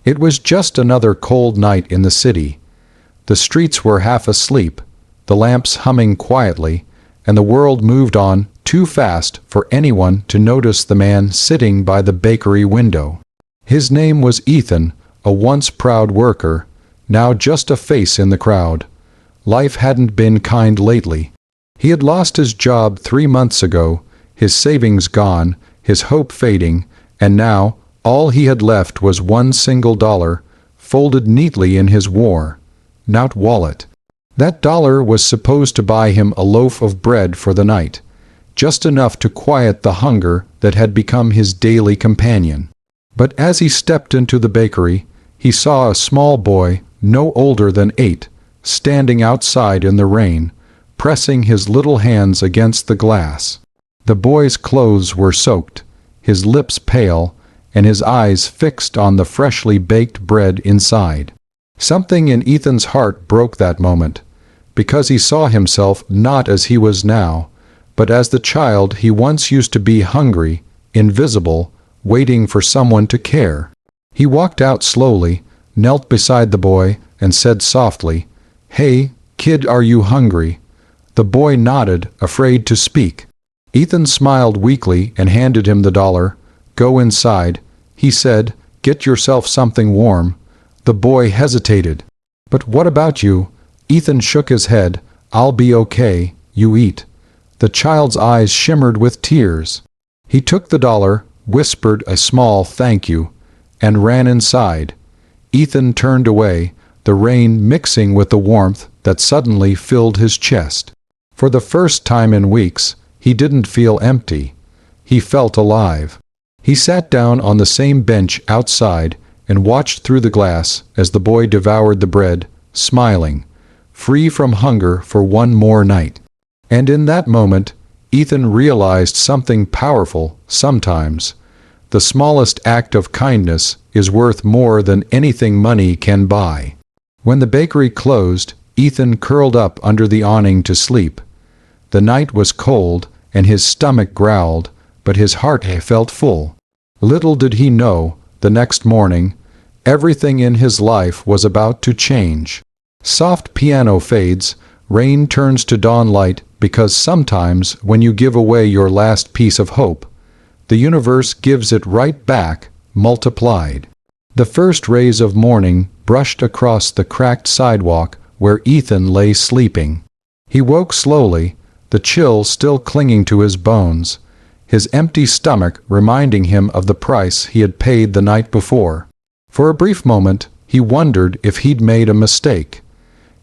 It was just another cold night in the city. The streets were half asleep, the lamps humming quietly, and the world moved on too fast for anyone to notice the man sitting by the bakery window. His name was Ethan, a once proud worker, now just a face in the crowd. Life hadn't been kind lately. He had lost his job 3 months ago, his savings gone, his hope fading, and now all he had left was $1 single dollar, folded neatly in his worn-out wallet. That dollar was supposed to buy him a loaf of bread for the night, just enough to quiet the hunger that had become his daily companion. But as he stepped into the bakery, he saw a small boy, no older than 8, standing outside in the rain, pressing his little hands against the glass. The boy's clothes were soaked, his lips pale, and his eyes fixed on the freshly baked bread inside. Something in Ethan's heart broke that moment, because he saw himself not as he was now, but as the child he once used to be, hungry, invisible, waiting for someone to care. He walked out slowly, knelt beside the boy, and said softly, "Hey, kid, are you hungry?" The boy nodded, afraid to speak. Ethan smiled weakly and handed him the dollar. "Go inside," he said. "Get yourself something warm." The boy hesitated. "But what about you?" Ethan shook his head. "I'll be okay, you eat." The child's eyes shimmered with tears. He took the dollar, whispered a small thank you, and ran inside. Ethan turned away, the rain mixing with the warmth that suddenly filled his chest. For the first time in weeks, he didn't feel empty. He felt alive. He sat down on the same bench outside and watched through the glass as the boy devoured the bread, smiling, free from hunger for one more night. And in that moment, Ethan realized something powerful. Sometimes, the smallest act of kindness is worth more than anything money can buy. When the bakery closed, Ethan curled up under the awning to sleep. The night was cold, and his stomach growled, but his heart felt full. Little did he know, the next morning, everything in his life was about to change. Soft piano fades, rain turns to dawnlight, because sometimes when you give away your last piece of hope, the universe gives it right back, multiplied. The first rays of morning brushed across the cracked sidewalk where Ethan lay sleeping. He woke slowly, the chill still clinging to his bones, his empty stomach reminding him of the price he had paid the night before. For a brief moment, he wondered if he'd made a mistake.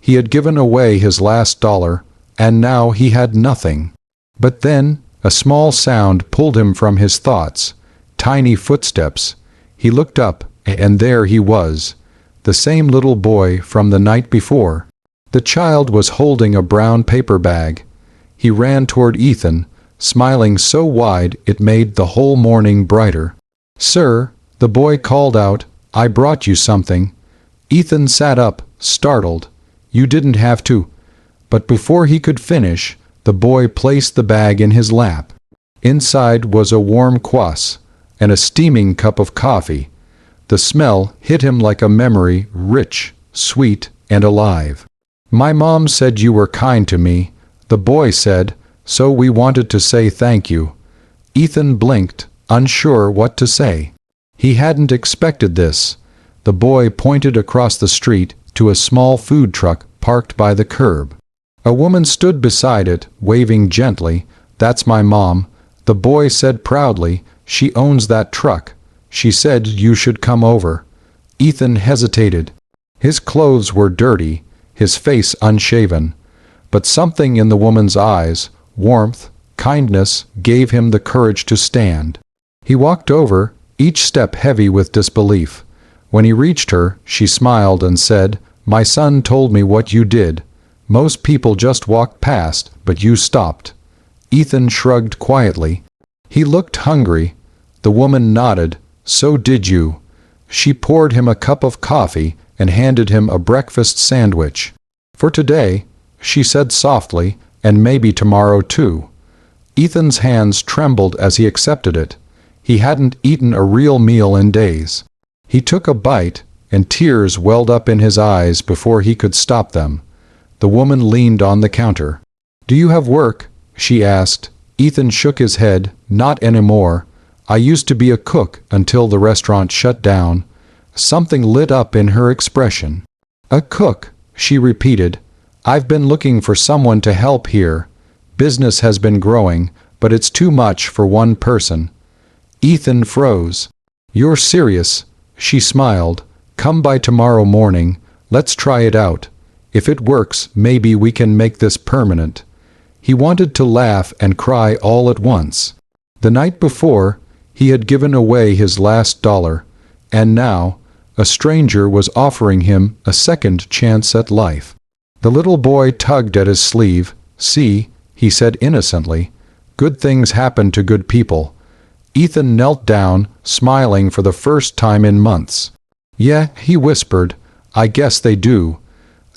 He had given away his last dollar, and now he had nothing. But then, a small sound pulled him from his thoughts. Tiny footsteps. He looked up, and there he was, the same little boy from the night before. The child was holding a brown paper bag. He ran toward Ethan, smiling so wide it made the whole morning brighter. "Sir," the boy called out, "I brought you something." Ethan sat up, startled. "You didn't have to." But before he could finish, the boy placed the bag in his lap. Inside was a warm kvass and a steaming cup of coffee. The smell hit him like a memory, rich, sweet, and alive. "My mom said you were kind to me," the boy said, "so we wanted to say thank you." Ethan blinked, unsure what to say. He hadn't expected this. The boy pointed across the street to a small food truck parked by the curb. A woman stood beside it, waving gently. "That's my mom," the boy said proudly. "She owns that truck. She said you should come over." Ethan hesitated. His clothes were dirty, his face unshaven. But something in the woman's eyes, warmth, kindness, gave him the courage to stand. He walked over, each step heavy with disbelief. When he reached her, she smiled and said, "My son told me what you did. Most people just walked past, but you stopped." Ethan shrugged quietly. He looked hungry. The woman nodded. "So did you." She poured him a cup of coffee and handed him a breakfast sandwich. "For today," she said softly, "and maybe tomorrow too." Ethan's hands trembled as he accepted it. He hadn't eaten a real meal in days. He took a bite, and tears welled up in his eyes before he could stop them. The woman leaned on the counter. "Do you have work?" she asked. Ethan shook his head. "Not anymore. I used to be a cook until the restaurant shut down." Something lit up in her expression. "A cook," she repeated. "I've been looking for someone to help here. Business has been growing, but it's too much for one person." Ethan froze. "You're serious?" She smiled. "Come by tomorrow morning. Let's try it out. If it works, maybe we can make this permanent." He wanted to laugh and cry all at once. The night before, he had given away his last dollar, and now, a stranger was offering him a second chance at life. The little boy tugged at his sleeve. "See," he said innocently, "good things happen to good people." Ethan knelt down, smiling for the first time in months. "Yeah," he whispered, "I guess they do."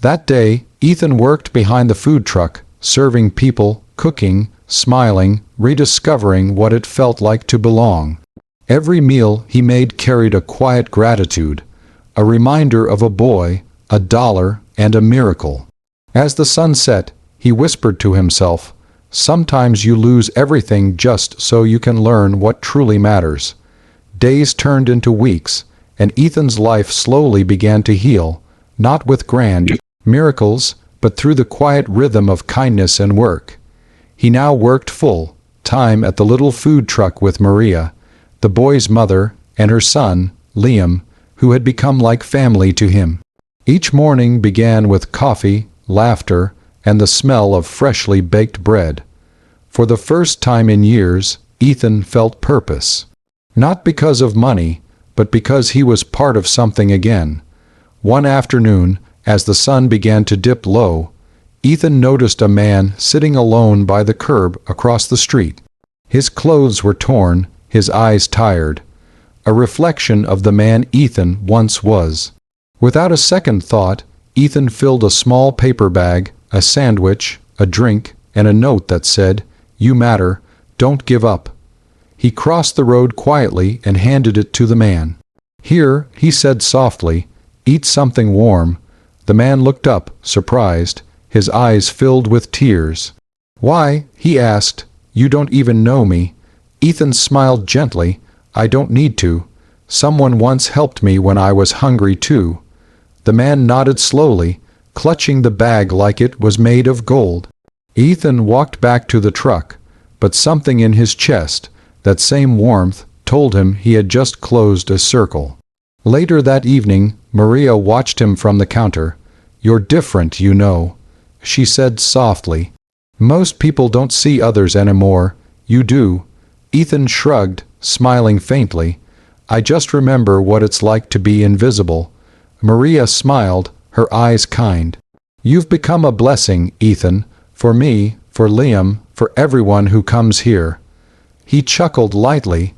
That day, Ethan worked behind the food truck, serving people, cooking, smiling, rediscovering what it felt like to belong. Every meal he made carried a quiet gratitude, a reminder of a boy, a dollar, and a miracle. As the sun set, he whispered to himself, "Sometimes you lose everything just so you can learn what truly matters." Days turned into weeks, and Ethan's life slowly began to heal, not with grand miracles, but through the quiet rhythm of kindness and work. He now worked full-time at the little food truck with Maria, the boy's mother, and her son, Liam, who had become like family to him. Each morning began with coffee, laughter, and the smell of freshly baked bread. For the first time in years, Ethan felt purpose. Not because of money, but because he was part of something again. One afternoon, as the sun began to dip low, Ethan noticed a man sitting alone by the curb across the street. His clothes were torn, his eyes tired, a reflection of the man Ethan once was. Without a second thought, Ethan filled a small paper bag, a sandwich, a drink, and a note that said, "You matter, don't give up." He crossed the road quietly and handed it to the man. "Here," he said softly, "eat something warm." The man looked up, surprised, his eyes filled with tears. "Why?" he asked. "You don't even know me." Ethan smiled gently. "I don't need to. Someone once helped me when I was hungry too." The man nodded slowly, clutching the bag like it was made of gold. Ethan walked back to the truck, but something in his chest, that same warmth, told him he had just closed a circle. Later that evening, Maria watched him from the counter. "You're different, you know," she said softly. "Most people don't see others anymore. You do." Ethan shrugged, smiling faintly. "I just remember what it's like to be invisible." Maria smiled, her eyes kind. "You've become a blessing, Ethan, for me, for Liam, for everyone who comes here." He chuckled lightly.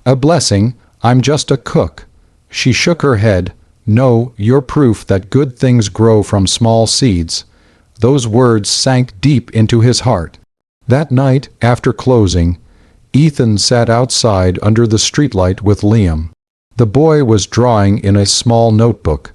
"A blessing? I'm just a cook." She shook her head. "No, you're proof that good things grow from small seeds." Those words sank deep into his heart. That night, after closing, Ethan sat outside under the streetlight with Liam. The boy was drawing in a small notebook.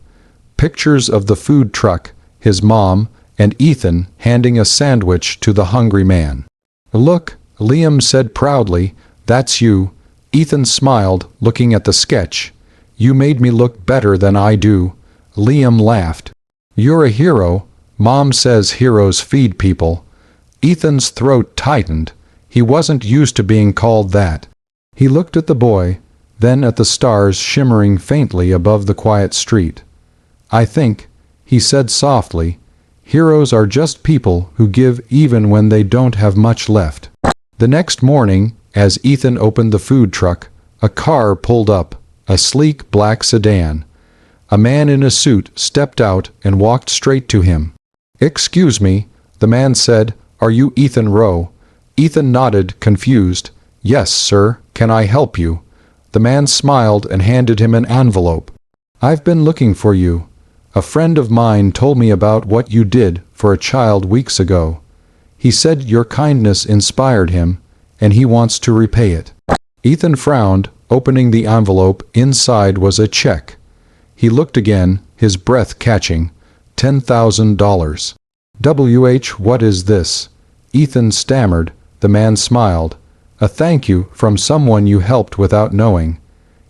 Pictures of the food truck, his mom, and Ethan handing a sandwich to the hungry man. "Look," Liam said proudly, "that's you." Ethan smiled, looking at the sketch. "You made me look better than I do." Liam laughed. "You're a hero. Mom says heroes feed people." Ethan's throat tightened. He wasn't used to being called that. He looked at the boy, then at the stars shimmering faintly above the quiet street. "I think," he said softly, "heroes are just people who give even when they don't have much left." The next morning, as Ethan opened the food truck, a car pulled up, a sleek black sedan. A man in a suit stepped out and walked straight to him. "Excuse me," the man said, "are you Ethan Rowe?" Ethan nodded, confused. "Yes, sir. Can I help you?" The man smiled and handed him an envelope. "I've been looking for you. A friend of mine told me about what you did for a child weeks ago. He said your kindness inspired him, and he wants to repay it." Ethan frowned, opening the envelope. Inside was a check. He looked again, his breath catching. $10,000. What is this? Ethan stammered. The man smiled. A thank you from someone you helped without knowing.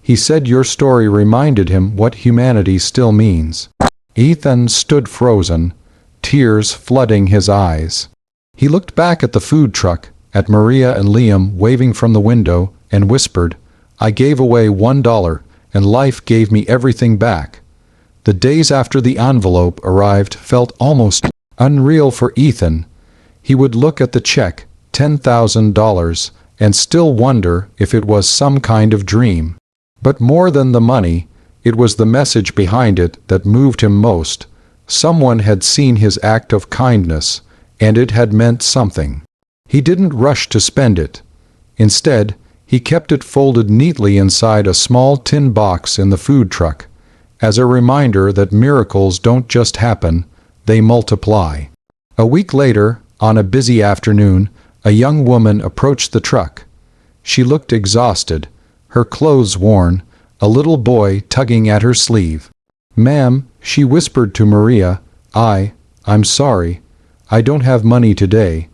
He said your story reminded him what humanity still means. Ethan stood frozen, tears flooding his eyes. He looked back at the food truck, at Maria and Liam waving from the window, and whispered, I gave away $1, and life gave me everything back. The days after the envelope arrived felt almost unreal for Ethan. He would look at the check, $10,000, and still wonder if it was some kind of dream. But more than the money, it was the message behind it that moved him most. Someone had seen his act of kindness, and it had meant something. He didn't rush to spend it. Instead, he kept it folded neatly inside a small tin box in the food truck, as a reminder that miracles don't just happen, they multiply. A week later, on a busy afternoon, a young woman approached the truck. She looked exhausted, her clothes worn, a little boy tugging at her sleeve. Ma'am, she whispered to Maria, I'm sorry, I don't have money today,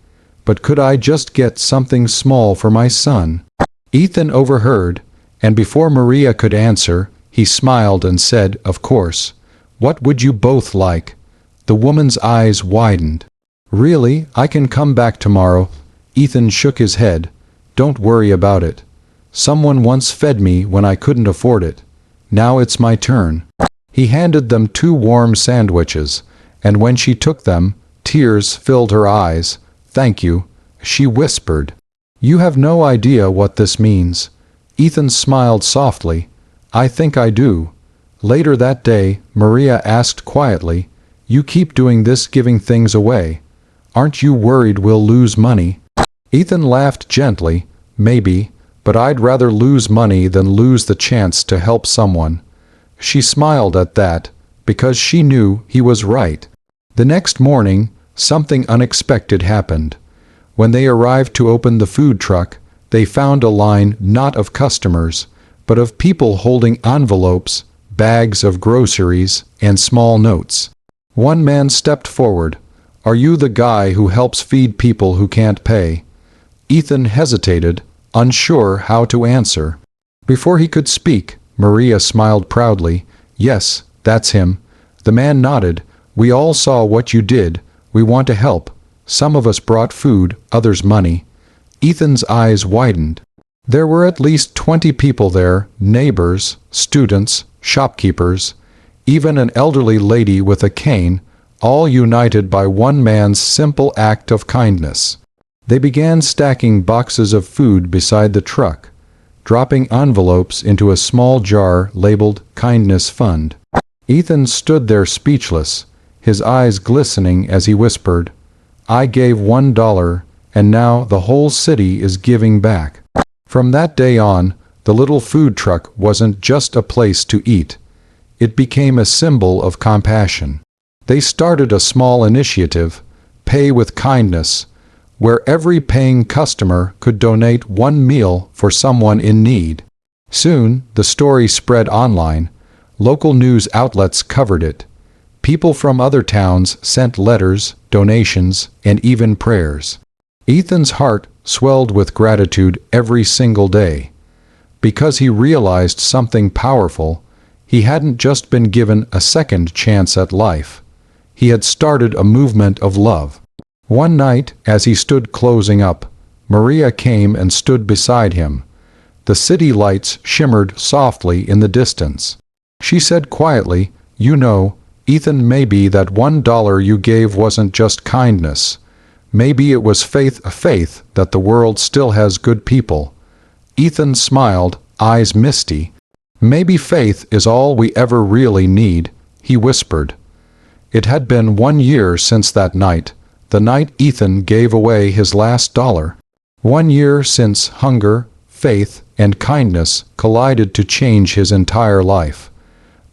but could I just get something small for my son? Ethan overheard, and before Maria could answer, he smiled and said, Of course. What would you both like? The woman's eyes widened. Really, I can come back tomorrow. Ethan shook his head. Don't worry about it. Someone once fed me when I couldn't afford it. Now it's my turn. He handed them 2 warm sandwiches, and when she took them, tears filled her eyes. Thank you, she whispered. You have no idea what this means. Ethan smiled softly. I think I do. Later that day, Maria asked quietly, You keep doing this, giving things away. Aren't you worried we'll lose money? Ethan laughed gently. Maybe, but I'd rather lose money than lose the chance to help someone. She smiled at that, because she knew he was right. The next morning, something unexpected happened. When they arrived to open the food truck, they found a line not of customers, but of people holding envelopes, bags of groceries, and small notes. One man stepped forward. Are you the guy who helps feed people who can't pay? Ethan hesitated, unsure how to answer. Before he could speak, Maria smiled proudly. Yes, that's him. The man nodded. We all saw what you did. We want to help. Some of us brought food, others money. Ethan's eyes widened. There were at least 20 people there, neighbors, students, shopkeepers, even an elderly lady with a cane, all united by one man's simple act of kindness. They began stacking boxes of food beside the truck, dropping envelopes into a small jar labeled Kindness Fund. Ethan stood there speechless, his eyes glistening as he whispered, I gave $1, and now the whole city is giving back. From that day on, the little food truck wasn't just a place to eat. It became a symbol of compassion. They started a small initiative, Pay with Kindness, where every paying customer could donate 1 meal for someone in need. Soon, the story spread online. Local news outlets covered it. People from other towns sent letters, donations, and even prayers. Ethan's heart swelled with gratitude every single day. Because he realized something powerful, he hadn't just been given a second chance at life. He had started a movement of love. One night, as he stood closing up, Maria came and stood beside him. The city lights shimmered softly in the distance. She said quietly, You know, Ethan, maybe that $1 you gave wasn't just kindness. Maybe it was faith, a faith that the world still has good people. Ethan smiled, eyes misty. Maybe faith is all we ever really need, he whispered. It had been 1 year since that night, the night Ethan gave away his last dollar. 1 year since hunger, faith, and kindness collided to change his entire life.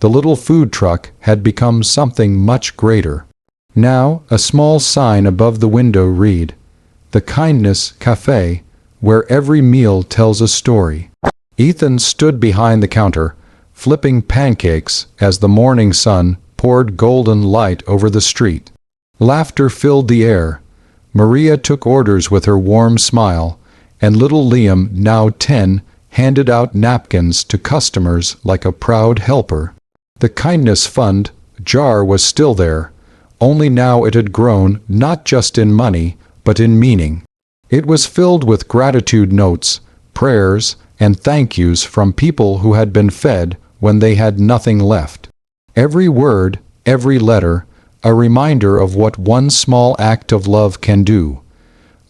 The little food truck had become something much greater. Now, a small sign above the window read, The Kindness Cafe, where every meal tells a story. Ethan stood behind the counter, flipping pancakes as the morning sun poured golden light over the street. Laughter filled the air. Maria took orders with her warm smile, and little Liam, now 10, handed out napkins to customers like a proud helper. The kindness fund jar was still there, only now it had grown not just in money, but in meaning. It was filled with gratitude notes, prayers, and thank yous from people who had been fed when they had nothing left. Every word, every letter, a reminder of what one small act of love can do.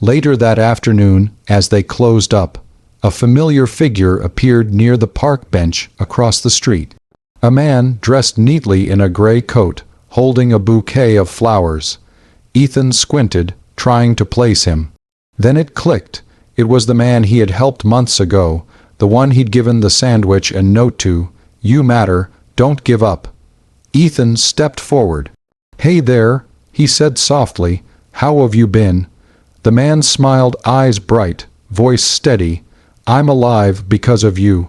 Later that afternoon, as they closed up, a familiar figure appeared near the park bench across the street. A man dressed neatly in a gray coat, holding a bouquet of flowers. Ethan squinted, trying to place him. Then it clicked. It was the man he had helped months ago, the one he'd given the sandwich and note to. "You matter, don't give up." Ethan stepped forward. "Hey there," he said softly. "How have you been?" The man smiled, eyes bright, voice steady. "I'm alive because of you."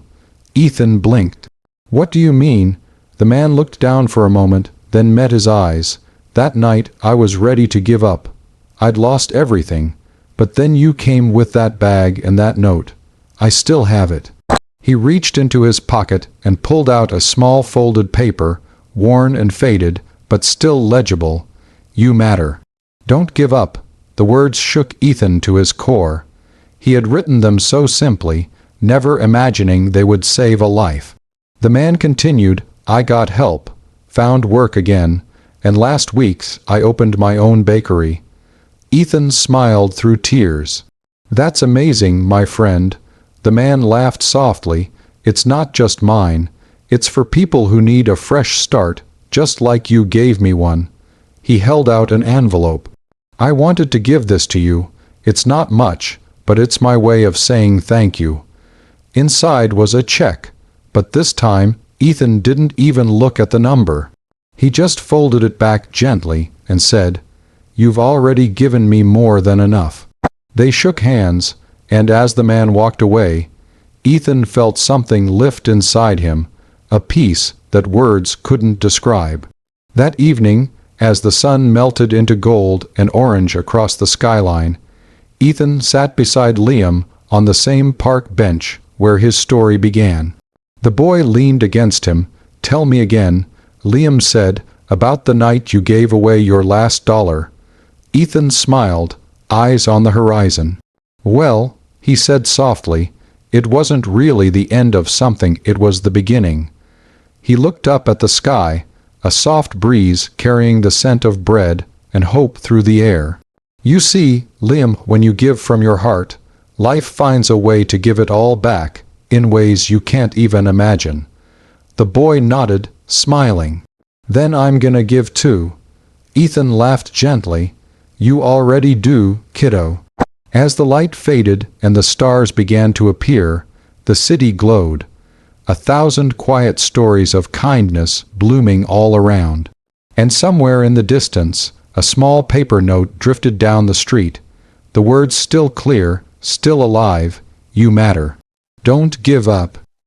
Ethan blinked. "What do you mean?" The man looked down for a moment, then met his eyes. "That night I was ready to give up. I'd lost everything. But then you came with that bag and that note. I still have it." He reached into his pocket and pulled out a small folded paper, worn and faded, but still legible. "You matter. Don't give up." The words shook Ethan to his core. He had written them so simply, never imagining they would save a life. The man continued, "I got help, found work again, and last week's I opened my own bakery." Ethan smiled through tears. "That's amazing, my friend." The man laughed softly. "It's not just mine. It's for people who need a fresh start, just like you gave me one." He held out an envelope. "I wanted to give this to you. It's not much, but it's my way of saying thank you." Inside was a check, but this time Ethan didn't even look at the number. He just folded it back gently and said, "You've already given me more than enough." They shook hands, and as the man walked away, Ethan felt something lift inside him, a peace that words couldn't describe. That evening, as the sun melted into gold and orange across the skyline, Ethan sat beside Liam on the same park bench where his story began. The boy leaned against him. "Tell me again," Liam said, "about the night you gave away your last dollar." Ethan smiled, eyes on the horizon. "Well," he said softly, "it wasn't really the end of something, it was the beginning." He looked up at the sky, a soft breeze carrying the scent of bread and hope through the air. "You see, Liam, when you give from your heart, life finds a way to give it all back, in ways you can't even imagine." The boy nodded, smiling. "Then I'm gonna give too." Ethan laughed gently. "You already do, kiddo." As the light faded and the stars began to appear, the city glowed. 1,000 quiet stories of kindness blooming all around. And somewhere in the distance, a small paper note drifted down the street. The words still clear, still alive, "You matter. Don't give up."